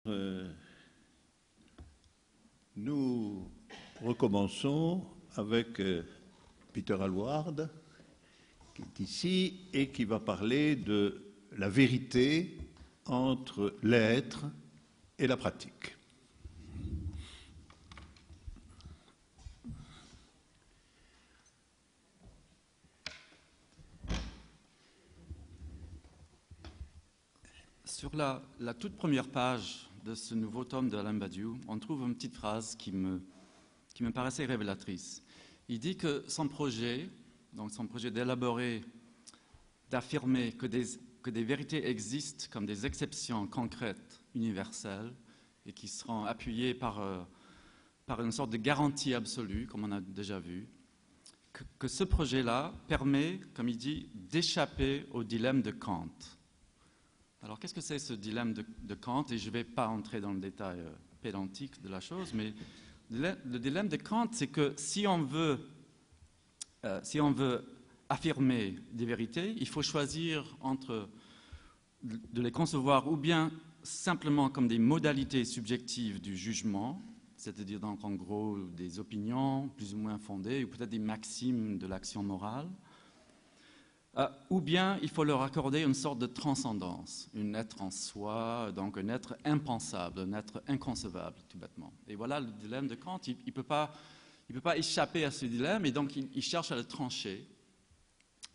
Euh, Nous recommençons avec Peter Aylward, qui est ici et qui va parler de la vérité entre l'être et la pratique. Sur la toute première page de ce nouveau tome d'Alain Badiou, on trouve une petite phrase qui me paraissait révélatrice. Il dit que son projet d'élaborer, d'affirmer que des vérités existent comme des exceptions concrètes, universelles, et qui seront appuyées par une sorte de garantie absolue, comme on a déjà vu, que ce projet-là permet, comme il dit, d'échapper au dilemme de Kant. Alors, qu'est-ce que c'est ce dilemme de Kant? Et je ne vais pas entrer dans le détail pédantique de la chose, mais le dilemme de Kant, c'est que si on veut affirmer des vérités, il faut choisir entre de les concevoir ou bien simplement comme des modalités subjectives du jugement, c'est-à-dire donc en gros des opinions plus ou moins fondées, ou peut-être des maximes de l'action morale, ou bien il faut leur accorder une sorte de transcendance, un être en soi, donc un être impensable, un être inconcevable, tout bêtement. Et voilà le dilemme de Kant. Il ne peut pas échapper à ce dilemme, et donc il cherche à le trancher.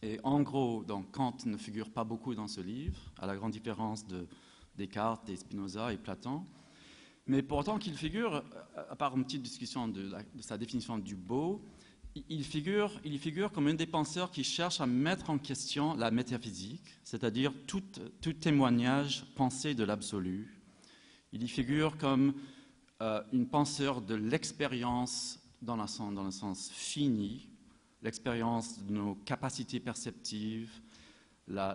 Et en gros, donc, Kant ne figure pas beaucoup dans ce livre, à la grande différence de Descartes, de Spinoza et Platon. Mais pour autant qu'il figure, à part une petite discussion de sa définition du beau, il figure comme un des penseurs qui cherche à mettre en question la métaphysique, c'est-à-dire tout témoignage pensé de l'absolu. Il y figure comme une penseur de l'expérience dans le sens fini, l'expérience de nos capacités perceptives, la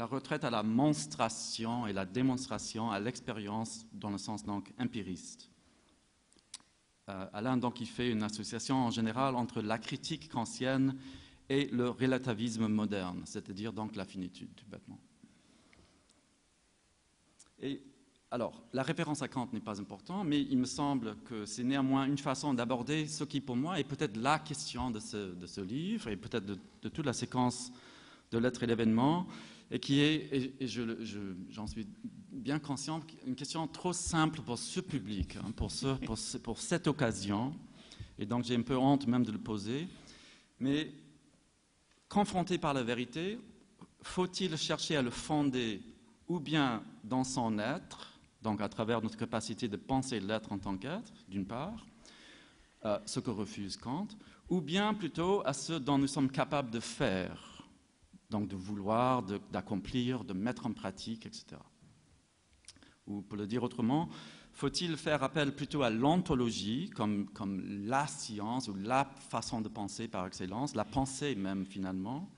retraite à la monstration et la démonstration, à l'expérience dans le sens donc empiriste. Alain donc il fait une association en général entre la critique kantienne et le relativisme moderne, c'est-à-dire donc la finitude, tout bêtement. Et alors, la référence à Kant n'est pas importante, mais il me semble que c'est néanmoins une façon d'aborder ce qui, pour moi, est peut-être la question de ce livre, et peut-être de toute la séquence de l'être et l'événement, et qui est, et j'en suis bien conscient, une question trop simple pour ce public, hein, pour cette occasion, et donc j'ai un peu honte même de le poser, mais confronté par la vérité, faut-il chercher à le fonder ou bien dans son être, donc à travers notre capacité de penser l'être en tant qu'être, d'une part, ce que refuse Kant, ou bien plutôt à ce dont nous sommes capables de faire, donc de vouloir, d'accomplir, de mettre en pratique, etc. Ou pour le dire autrement, faut-il faire appel plutôt à l'ontologie comme la science ou la façon de penser par excellence, la pensée même finalement,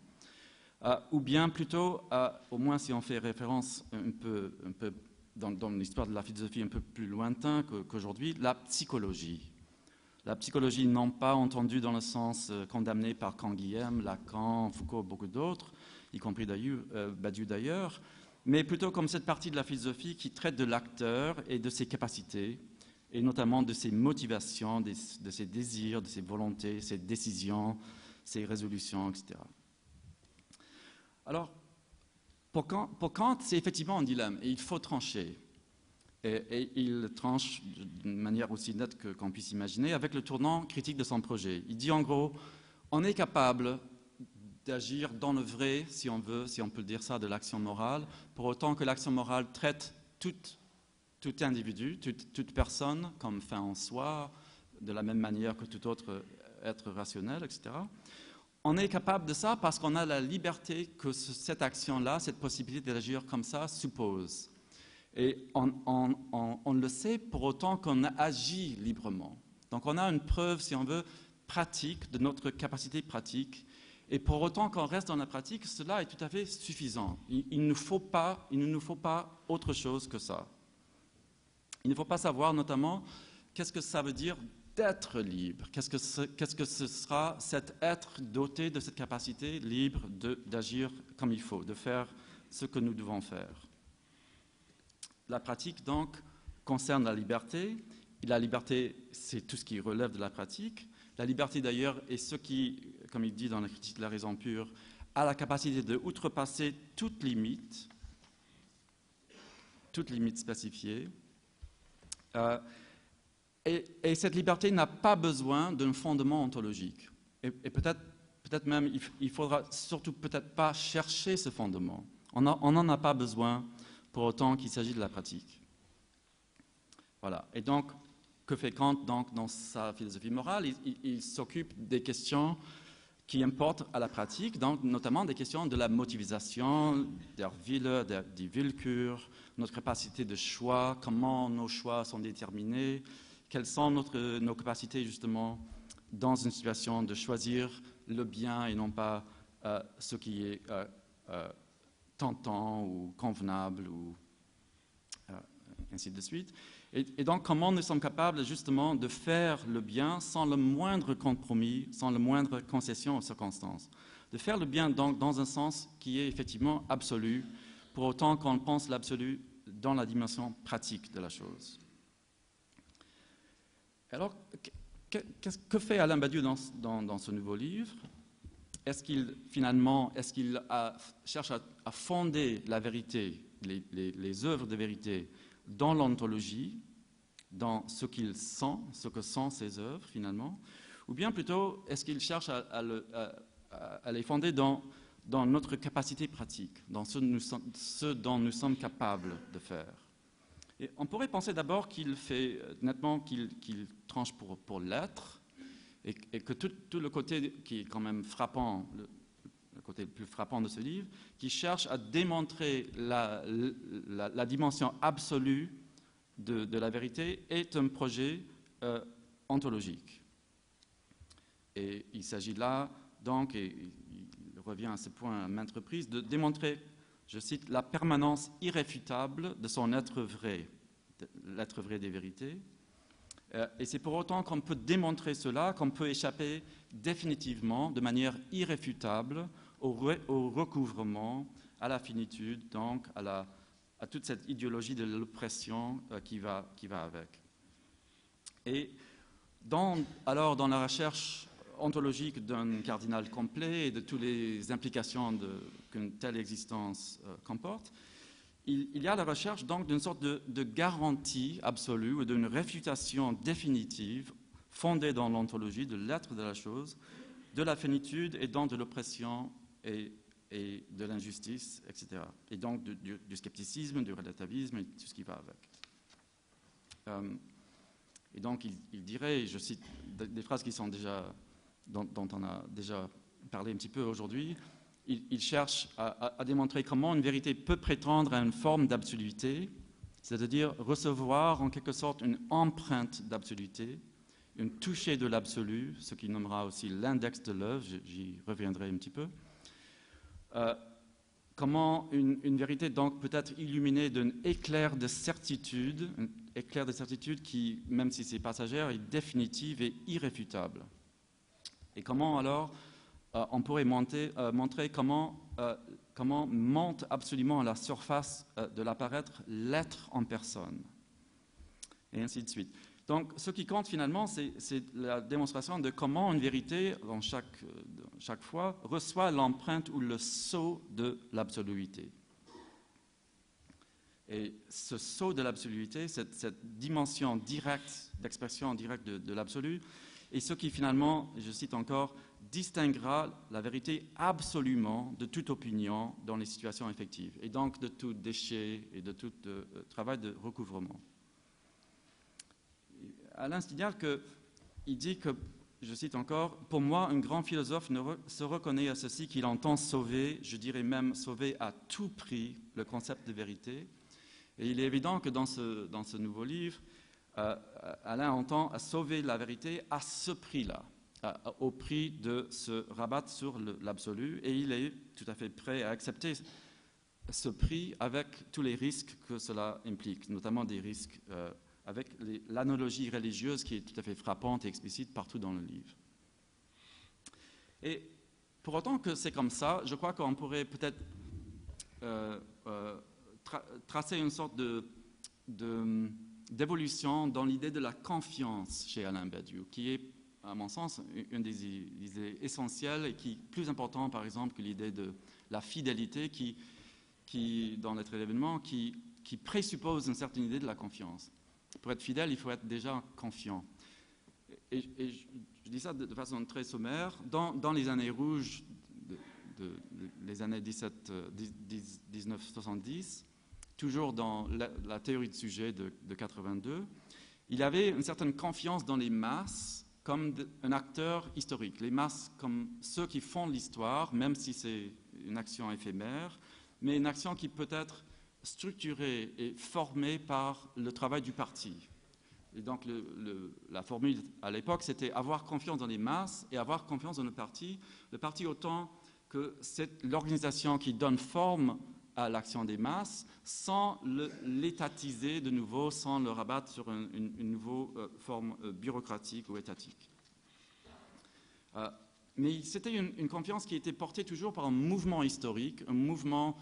ou bien plutôt, au moins si on fait référence un peu dans l'histoire de la philosophie un peu plus lointain qu'aujourd'hui, la psychologie. La psychologie non pas entendue dans le sens condamné par Canguilhem, Lacan, Foucault, beaucoup d'autres, y compris Badiou d'ailleurs, mais plutôt comme cette partie de la philosophie qui traite de l'acteur et de ses capacités, et notamment de ses motivations, de ses désirs, de ses volontés, ses décisions, ses résolutions, etc. Alors, pour Kant, c'est effectivement un dilemme, et il faut trancher. Et il tranche d'une manière aussi nette qu'on puisse imaginer avec le tournant critique de son projet. Il dit en gros, on est capable d'agir dans le vrai, si on peut dire ça, de l'action morale, pour autant que l'action morale traite tout individu, toute personne comme fin en soi, de la même manière que tout autre être rationnel, etc. On est capable de ça parce qu'on a la liberté que cette action-là, cette possibilité d'agir comme ça suppose. Et on le sait pour autant qu'on agit librement. Donc on a une preuve, si on veut, pratique de notre capacité pratique. Et pour autant qu'on reste dans la pratique, cela est tout à fait suffisant. Il ne nous faut pas autre chose que ça. Il ne faut pas savoir notamment qu'est-ce que ça veut dire d'être libre. Qu'est-ce que ce sera cet être doté de cette capacité libre d'agir comme il faut, de faire ce que nous devons faire. la pratique, donc, concerne la liberté. Et la liberté, c'est tout ce qui relève de la pratique. La liberté, d'ailleurs, est ce qui, comme il dit dans la critique de la raison pure, a la capacité de outrepasser toute limite spécifiée. Et cette liberté n'a pas besoin d'un fondement ontologique. Et peut-être même, il faudra surtout peut-être pas chercher ce fondement. On n'en a pas besoin pour autant qu'il s'agit de la pratique. Voilà. Et donc, que fait Kant donc, dans sa philosophie morale? Il s'occupe des questions qui importent à la pratique, donc notamment des questions de la motivation, der Wille, die Willkür, notre capacité de choix, comment nos choix sont déterminés, quelles sont nos capacités justement dans une situation de choisir le bien et non pas ce qui est tentant ou convenable ou ainsi de suite. Et donc, comment nous sommes capables justement de faire le bien sans le moindre compromis, sans la moindre concession aux circonstances. De faire le bien donc dans un sens qui est effectivement absolu, pour autant qu'on pense l'absolu dans la dimension pratique de la chose. Alors, que fait Alain Badiou dans ce nouveau livre? Est-ce qu'il cherche à fonder la vérité, les œuvres de vérité, dans l'ontologie, dans ce qu'il sent, ce que sont ses œuvres finalement, ou bien plutôt est-ce qu'il cherche à les fonder dans notre capacité pratique, dans ce dont nous sommes capables de faire? Et on pourrait penser d'abord qu'il fait nettement qu'il tranche pour l'être, et que tout le côté qui est quand même frappant, le côté le plus frappant de ce livre, qui cherche à démontrer la dimension absolue de la vérité, est un projet ontologique. Et il s'agit là, donc, et il revient à ce point à maintes reprises, de démontrer, je cite, la permanence irréfutable de son être vrai, l'être vrai des vérités. Et c'est pour autant qu'on peut démontrer cela, qu'on peut échapper définitivement, de manière irréfutable, au recouvrement, à la finitude, donc à toute cette idéologie de l'oppression qui va avec. Et alors dans la recherche ontologique d'un cardinal complet et de toutes les implications qu'une telle existence comporte, il y a la recherche donc d'une sorte de garantie absolue ou d'une réfutation définitive fondée dans l'ontologie de l'être de la chose, de la finitude et donc de l'oppression et de l'injustice, etc. Et donc du scepticisme, du relativisme et tout ce qui va avec. Et donc il dirait, je cite des phrases qui sont dont on a déjà parlé un petit peu aujourd'hui, il cherche à démontrer comment une vérité peut prétendre à une forme d'absoluité, c'est-à-dire recevoir en quelque sorte une empreinte d'absoluté, une touchée de l'absolu, ce qu'il nommera aussi l'index de l'œuvre, j'y reviendrai un petit peu. Comment une vérité donc peut être illuminée d'un éclair de certitude qui, même si c'est passagère, est définitive et irréfutable. Et comment alors on pourrait montrer comment monte absolument à la surface de l'apparaître l'être en personne, et ainsi de suite. Donc, ce qui compte finalement, c'est la démonstration de comment une vérité, dans chaque fois, reçoit l'empreinte ou le sceau de l'absoluité. Et ce sceau de l'absoluité, cette dimension directe, d'expression directe de l'absolu, est ce qui finalement, je cite encore, distinguera la vérité absolument de toute opinion dans les situations effectives, et donc de tout déchet et de tout travail de recouvrement. Alain signale qu'il dit que, je cite encore, « Pour moi, un grand philosophe se reconnaît à ceci qu'il entend sauver, je dirais même sauver à tout prix, le concept de vérité. » Et il est évident que dans ce nouveau livre, Alain entend sauver la vérité à ce prix-là, au prix de se rabattre sur l'absolu, et il est tout à fait prêt à accepter ce prix avec tous les risques que cela implique, notamment des risques avec l'analogie religieuse qui est tout à fait frappante et explicite partout dans le livre. Et pour autant que c'est comme ça, je crois qu'on pourrait peut-être tracer une sorte d'évolution dans l'idée de la confiance chez Alain Badiou, qui est, à mon sens, une des idées essentielles et qui est plus importante, par exemple, que l'idée de la fidélité qui dans l'être d'événement, qui présuppose une certaine idée de la confiance. Pour être fidèle, il faut être déjà confiant. Et je dis ça de façon très sommaire. Dans les années rouges, les années 1970, toujours dans la théorie de sujet de 82, il y avait une certaine confiance dans les masses comme un acteur historique. Les masses comme ceux qui font l'histoire, même si c'est une action éphémère, mais une action qui peut être structurée et formée par le travail du parti. Et donc la formule à l'époque, c'était avoir confiance dans les masses et avoir confiance dans le parti autant que c'est l'organisation qui donne forme à l'action des masses sans l'étatiser de nouveau, sans le rabattre sur une nouvelle forme bureaucratique ou étatique. Mais c'était une confiance qui était portée toujours par un mouvement historique, un mouvement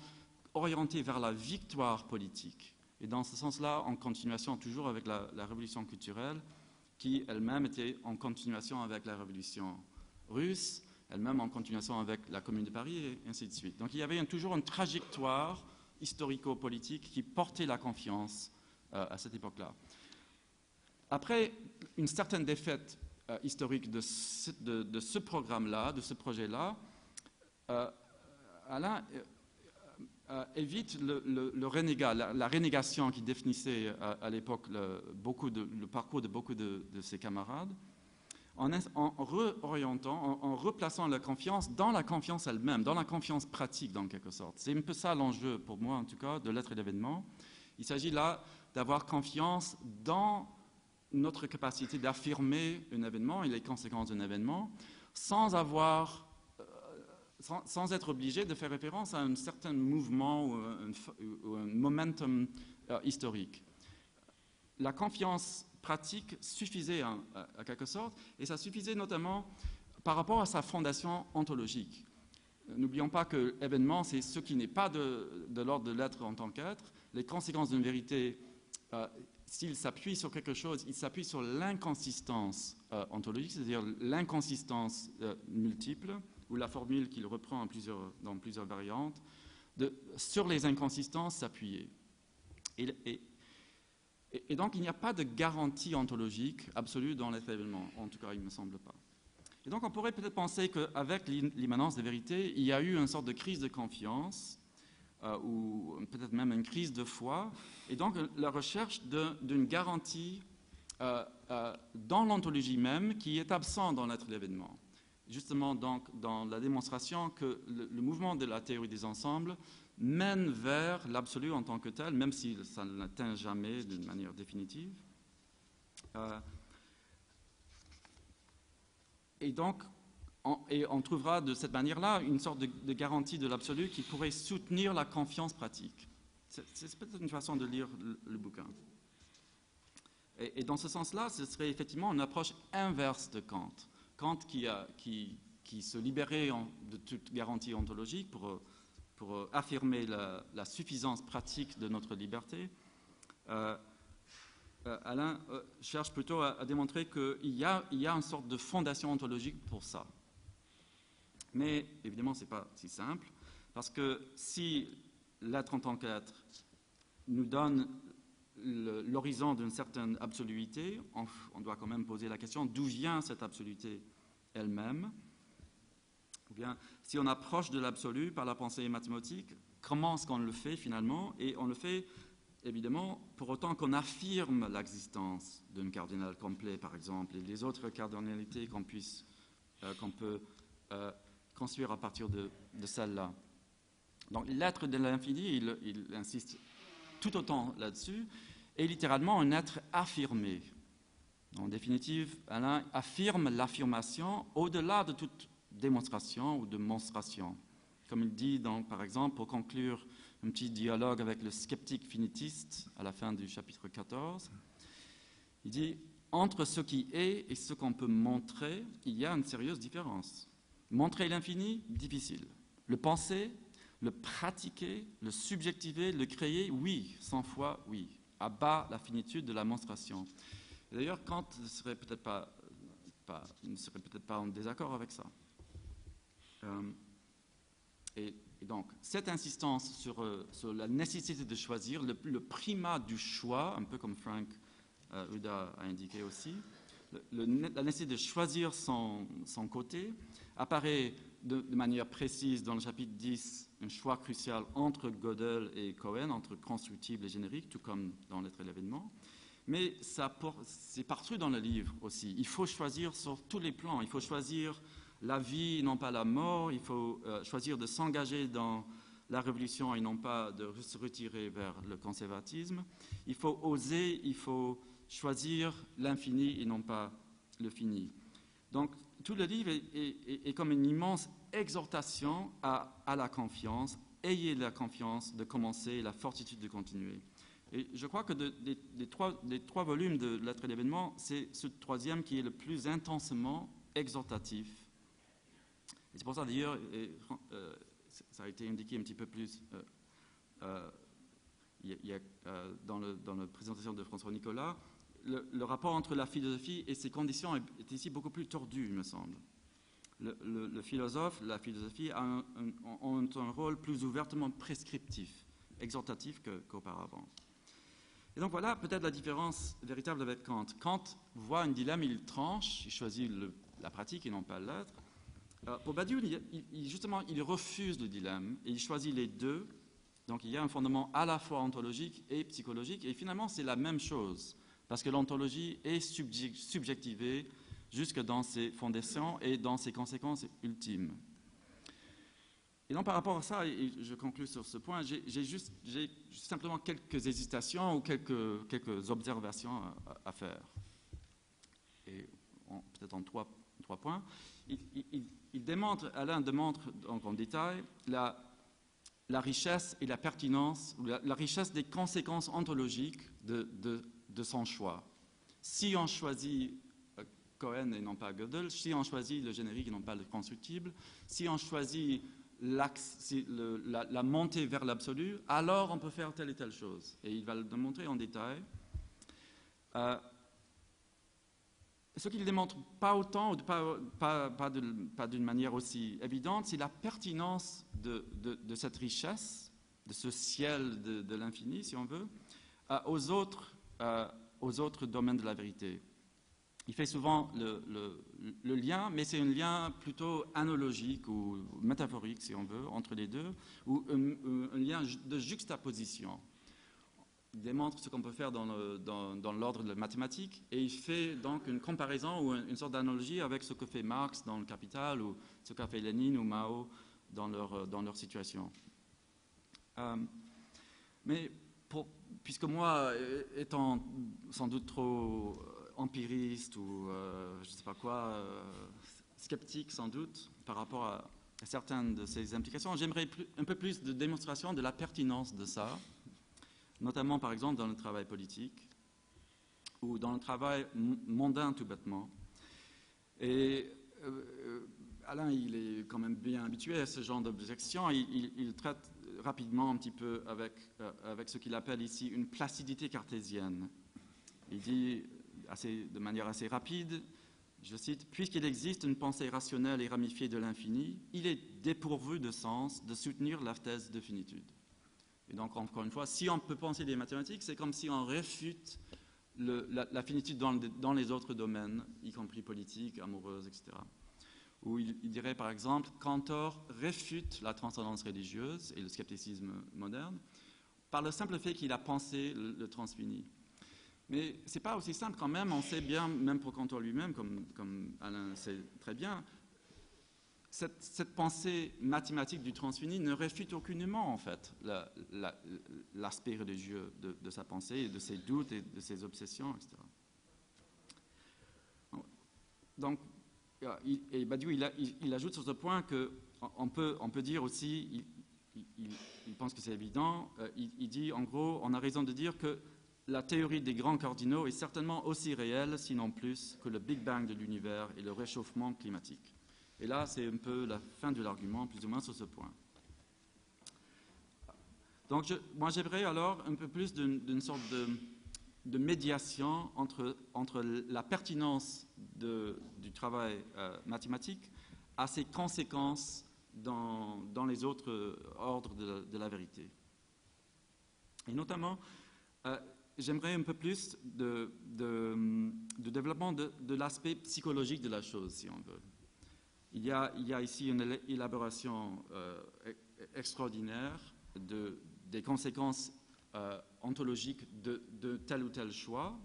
orienté vers la victoire politique. Et dans ce sens-là, en continuation toujours avec la révolution culturelle, qui elle-même était en continuation avec la révolution russe, elle-même en continuation avec la Commune de Paris, et ainsi de suite. Donc il y avait toujours une trajectoire historico-politique qui portait la confiance à cette époque-là. Après une certaine défaite historique de ce programme-là, de ce projet-là, Alain évite le renégat, la rénégation qui définissait à l'époque le parcours de beaucoup de ses camarades, en réorientant, en replaçant la confiance dans la confiance elle-même, dans la confiance pratique, dans quelque sorte. C'est un peu ça l'enjeu, pour moi en tout cas, de l'être et l'événement. Il s'agit là d'avoir confiance dans notre capacité d'affirmer un événement et les conséquences d'un événement, sans être obligé de faire référence à un certain mouvement ou un momentum historique. La confiance pratique suffisait à quelque sorte, et ça suffisait notamment par rapport à sa fondation ontologique. N'oublions pas que l'événement, c'est ce qui n'est pas de l'ordre de l'être en tant qu'être. Les conséquences d'une vérité, s'il s'appuie sur quelque chose, il s'appuie sur l'inconsistance ontologique, c'est-à-dire l'inconsistance multiple, ou la formule qu'il reprend dans plusieurs variantes, sur les inconsistances s'appuyer. Et donc, il n'y a pas de garantie ontologique absolue dans l'être événement, en tout cas, il ne me semble pas. Et donc, on pourrait peut-être penser qu'avec l'immanence des vérités, il y a eu une sorte de crise de confiance, ou peut-être même une crise de foi, et donc la recherche d'une garantie dans l'ontologie même qui est absente dans l'être d'événement. Justement, donc, dans la démonstration que le mouvement de la théorie des ensembles mène vers l'absolu en tant que tel, même si ça ne l'atteint jamais d'une manière définitive. Et donc, on trouvera de cette manière-là une sorte de garantie de l'absolu qui pourrait soutenir la confiance pratique. C'est peut-être une façon de lire le bouquin. Et dans ce sens-là, ce serait effectivement une approche inverse de Kant. Kant qui se libérait de toute garantie ontologique pour affirmer la suffisance pratique de notre liberté, Alain cherche plutôt à démontrer qu'il y a une sorte de fondation ontologique pour ça. Mais évidemment, ce n'est pas si simple, parce que si l'être en tant qu'être nous donne l'horizon d'une certaine absoluité, on doit quand même poser la question d'où vient cette absoluité elle-même. Ou bien, si on approche de l'absolu par la pensée mathématique, comment est-ce qu'on le fait finalement? Et on le fait évidemment pour autant qu'on affirme l'existence d'un cardinal complet, par exemple, et les autres cardinalités qu'on peut construire à partir de celle-là. Donc l'être de l'infini, il insiste tout autant là-dessus, est littéralement un être affirmé. En définitive, Alain affirme l'affirmation au-delà de toute démonstration ou de monstration. Comme il dit, par exemple, pour conclure un petit dialogue avec le sceptique finitiste à la fin du chapitre 14, il dit « Entre ce qui est et ce qu'on peut montrer, il y a une sérieuse différence. Montrer l'infini, difficile. Le penser, le pratiquer, le subjectiver, le créer, oui, 100 fois, oui. abat la finitude de la monstration. D'ailleurs, Kant ne serait peut-être pas en désaccord avec ça. Et donc, cette insistance sur la nécessité de choisir, le primat du choix, un peu comme Frank Uda a indiqué aussi, la nécessité de choisir son côté apparaît de manière précise dans le chapitre 10, un choix crucial entre Gödel et Cohen, entre constructible et générique, tout comme dans L'être et l'événement. Mais c'est partout dans le livre aussi. Il faut choisir sur tous les plans. Il faut choisir la vie, non pas la mort. Il faut choisir de s'engager dans la révolution et non pas de se retirer vers le conservatisme. Il faut oser, il faut choisir l'infini et non pas le fini. Donc, tout le livre est comme une immense exhortation à la confiance. Ayez la confiance de commencer et la fortitude de continuer. Et je crois que des trois volumes de L'être et l'événement, c'est ce troisième qui est le plus intensément exhortatif. Et c'est pour ça d'ailleurs, ça a été indiqué un petit peu plus dans la présentation de François Nicolas, le rapport entre la philosophie et ses conditions est ici beaucoup plus tordu, il me semble. Le philosophe, la philosophie ont un rôle plus ouvertement prescriptif, exhortatif qu'auparavant. Et donc voilà peut-être la différence véritable avec Kant. Kant voit un dilemme, il tranche, il choisit la pratique et non pas l'être. Pour Badiou, justement, il refuse le dilemme et il choisit les deux. Donc il y a un fondement à la fois ontologique et psychologique. Et finalement, c'est la même chose, parce que l'ontologie est subjectivée jusque dans ses fondations et dans ses conséquences ultimes. Et donc par rapport à ça, et je conclue sur ce point, j'ai simplement quelques hésitations ou quelques observations à faire. Et peut-être en trois points. Alain démontre donc en détail la richesse et la pertinence, ou la richesse des conséquences ontologiques de son choix. Si on choisit Cohen et non pas Gödel, si on choisit le générique et non pas le constructible, si on choisit la montée vers l'absolu, alors on peut faire telle et telle chose. Et il va le démontrer en détail. Ce qu'il ne démontre pas autant, ou pas d'une manière aussi évidente, c'est la pertinence de cette richesse, de ce ciel de l'infini, si on veut, aux autres domaines de la vérité. Il fait souvent le lien, mais c'est un lien plutôt analogique ou métaphorique, si on veut, entre les deux, ou un lien de juxtaposition. Il démontre ce qu'on peut faire dans l'ordre de la mathématique, et il fait donc une comparaison ou une sorte d'analogie avec ce que fait Marx dans le Capital, ou ce qu'a fait Lénine ou Mao dans leur situation. Mais puisque moi, étant sans doute trop empiriste ou je ne sais pas quoi, sceptique sans doute par rapport à certaines de ces implications, j'aimerais un peu plus de démonstration de la pertinence de ça, notamment par exemple dans le travail politique ou dans le travail mondain tout bêtement. Et Alain, il est quand même bien habitué à ce genre d'objection. Il traite rapidement un petit peu avec ce qu'il appelle ici une placidité cartésienne. Il dit de manière assez rapide, je cite, « Puisqu'il existe une pensée rationnelle et ramifiée de l'infini, il est dépourvu de sens de soutenir la thèse de finitude. » Et donc, encore une fois, si on peut penser des mathématiques, c'est comme si on réfute la finitude dans les autres domaines, y compris politique, amoureuse, etc. Où il dirait, par exemple, Cantor réfute la transcendance religieuse et le scepticisme moderne par le simple fait qu'il a pensé le transfini. Mais ce n'est pas aussi simple quand même, on sait bien, même pour Cantor lui-même, comme Alain sait très bien, cette pensée mathématique du transfini ne réfute aucunement, en fait, l'aspect religieux de sa pensée, et de ses doutes et de ses obsessions, etc. Donc, et Badiou, il ajoute sur ce point qu'on peut dire aussi, il pense que c'est évident, il dit, en gros, on a raison de dire que la théorie des grands cardinaux est certainement aussi réelle, sinon plus, que le Big Bang de l'univers et le réchauffement climatique. Et là, c'est un peu la fin de l'argument, plus ou moins, sur ce point. Donc, moi, j'aimerais alors un peu plus d'une sorte de médiation entre la pertinence du travail mathématique à ses conséquences dans les autres ordres de la vérité. Et notamment, j'aimerais un peu plus de développement de l'aspect psychologique de la chose, si on veut. Il y a ici une élaboration extraordinaire des conséquences ontologiques de tel ou tel choix,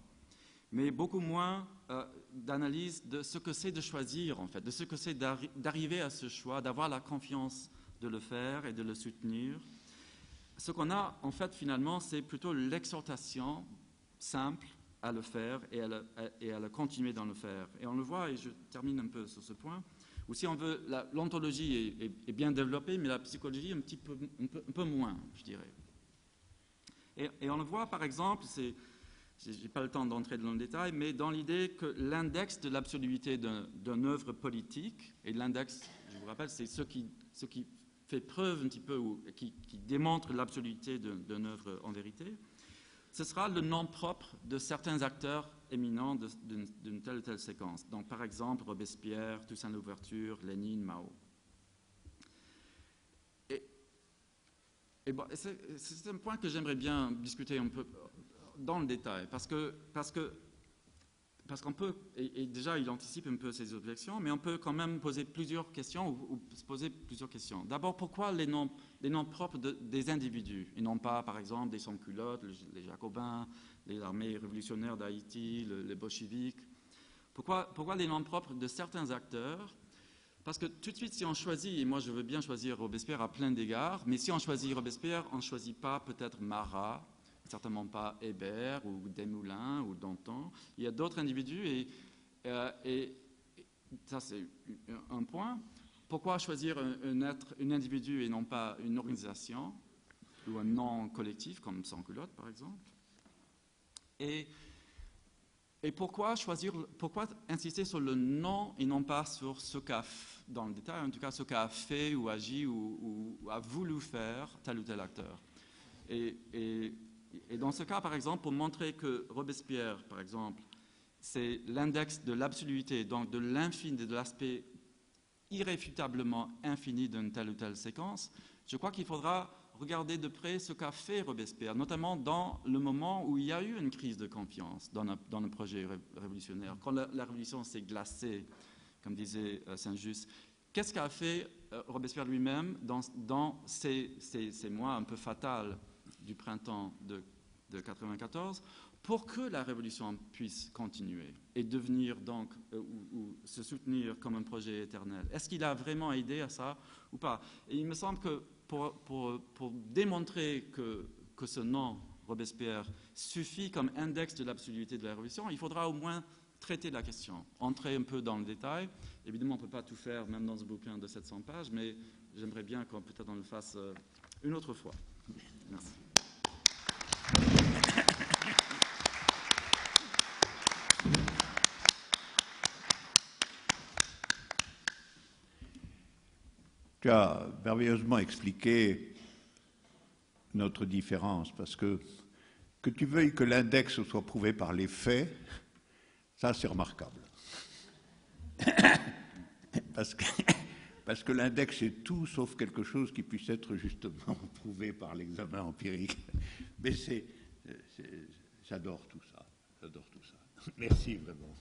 mais beaucoup moins d'analyse de ce que c'est de choisir, en fait, de ce que c'est d'arriver à ce choix, d'avoir la confiance de le faire et de le soutenir. Ce qu'on a, en fait, finalement, c'est plutôt l'exhortation simple à le faire et à le continuer dans le faire. Et on le voit, et je termine un peu sur ce point, où si on veut, l'ontologie est bien développée, mais la psychologie un peu moins, je dirais. Et on le voit, par exemple, je n'ai pas le temps d'entrer dans le détail, mais dans l'idée que l'index de l'absoluité d'une œuvre politique, et l'index, je vous rappelle, c'est ce qui fait preuve un petit peu, ou qui démontre l'absoluité d'une œuvre en vérité, ce sera le nom propre de certains acteurs éminents d'une telle ou telle séquence. Donc, par exemple, Robespierre, Toussaint Louverture, Lénine, Mao. Et bon, c'est un point que j'aimerais bien discuter un peu dans le détail, parce qu'on peut, et déjà il anticipe un peu ces objections, mais on peut quand même poser plusieurs questions, ou se poser plusieurs questions. D'abord, pourquoi les noms propres des individus, et non pas, par exemple, des sans-culottes, les Jacobins, les armées révolutionnaires d'Haïti, les bolcheviques? Pourquoi les noms propres de certains acteurs? Parce que tout de suite, si on choisit, et moi je veux bien choisir Robespierre à plein d'égards, mais si on choisit Robespierre, on ne choisit pas peut-être Marat, certainement pas Hébert ou Desmoulins ou Danton. Il y a d'autres individus et ça c'est un point. Pourquoi choisir un individu et non pas une organisation ou un nom collectif comme Sans-Culottes par exemple? Et pourquoi insister sur le nom et non pas sur ce qu'a, dans le détail, en tout cas ce qu'a fait ou agi ou a voulu faire tel ou tel acteur? Et dans ce cas, par exemple, pour montrer que Robespierre, par exemple, c'est l'index de l'absoluité, donc de l'infini, de l'aspect irréfutablement infini d'une telle ou telle séquence, je crois qu'il faudra regarder de près ce qu'a fait Robespierre, notamment dans le moment où il y a eu une crise de confiance dans le projet révolutionnaire, quand la révolution s'est glacée, comme disait Saint-Just. Qu'est-ce qu'a fait Robespierre lui-même dans ces mois un peu fatals du printemps de 1994 pour que la révolution puisse continuer et devenir donc, ou se soutenir comme un projet éternel? Est-ce qu'il a vraiment aidé à ça ou pas? Et il me semble que pour démontrer que ce nom, Robespierre, suffit comme index de l'absoluité de la révolution, il faudra au moins traiter la question, entrer un peu dans le détail. Évidemment, on ne peut pas tout faire, même dans ce bouquin de 700 pages, mais j'aimerais bien qu'on peut-être on le fasse une autre fois. Merci. Tu as merveilleusement expliqué notre différence, parce que tu veuilles que l'index soit prouvé par les faits, ça c'est remarquable. Parce que l'index est tout sauf quelque chose qui puisse être justement prouvé par l'examen empirique. Mais j'adore tout ça, Merci vraiment.